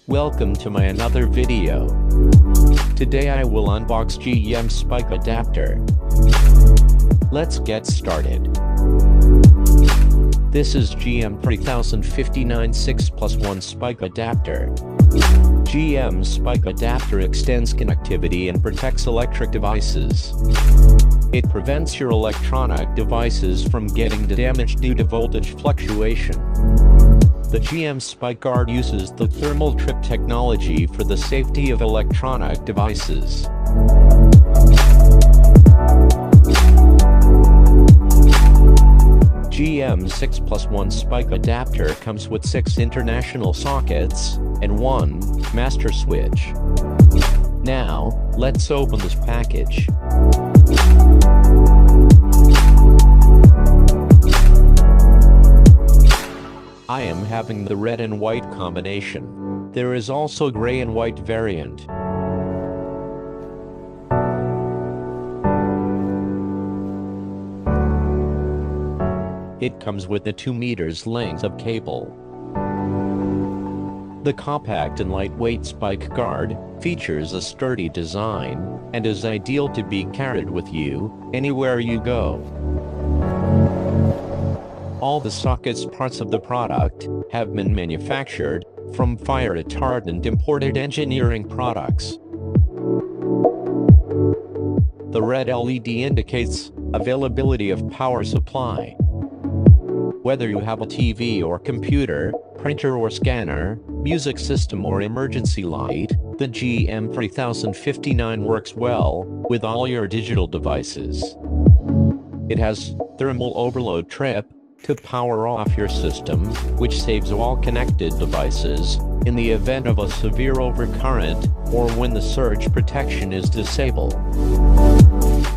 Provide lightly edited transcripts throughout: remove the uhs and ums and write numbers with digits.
Welcome to my another video. Today I will unbox GM spike adapter. Let's get started. This is GM 3059 6+1 spike adapter. GM spike adapter extends connectivity and protects electric devices. It prevents your electronic devices from getting damaged due to voltage fluctuation. The GM Spike Guard uses the thermal trip technology for the safety of electronic devices. GM 6+1 spike adapter comes with 6 international sockets and 1 master switch. Now, let's open this package. I am having the red and white combination. There is also gray and white variant. It comes with a 2 meters length of cable. The compact and lightweight spike guard features a sturdy design and is ideal to be carried with you anywhere you go. All the sockets parts of the product have been manufactured from fire-retardant imported engineering products. The red LED indicates availability of power supply. Whether you have a TV or computer, printer or scanner, music system or emergency light, the GM 3059 works well with all your digital devices. It has thermal overload trip to power off your system, which saves all connected devices in the event of a severe overcurrent or when the surge protection is disabled.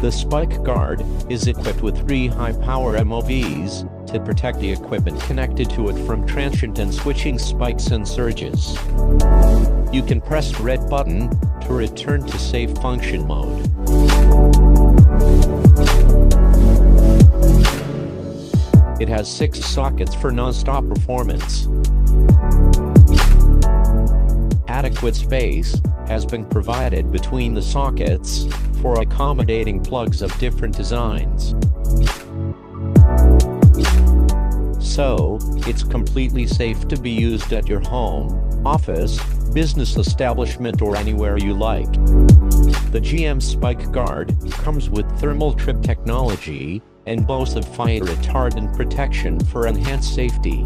The spike guard is equipped with 3 high-power MOVs to protect the equipment connected to it from transient and switching spikes and surges. You can press the red button to return to safe function mode. It has 6 sockets for non-stop performance. Adequate space has been provided between the sockets for accommodating plugs of different designs. So, it's completely safe to be used at your home, office, business establishment or anywhere you like. The GM Spike Guard comes with thermal trip technology and boasts of fire-retardant protection for enhanced safety.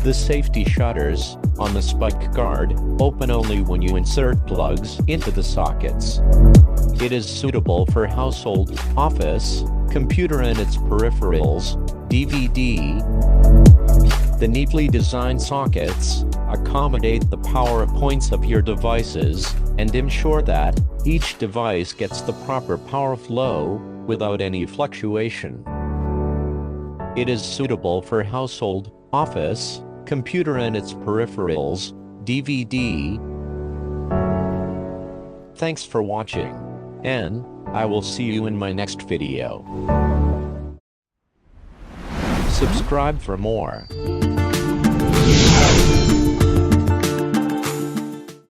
The safety shutters on the spike guard open only when you insert plugs into the sockets. It is suitable for household, office, computer and its peripherals, DVD. The neatly designed sockets accommodate the power points of your devices and ensure that each device gets the proper power flow without any fluctuation. It is suitable for household, office, computer and its peripherals, DVD. Thanks for watching, and I will see you in my next video. Subscribe for more.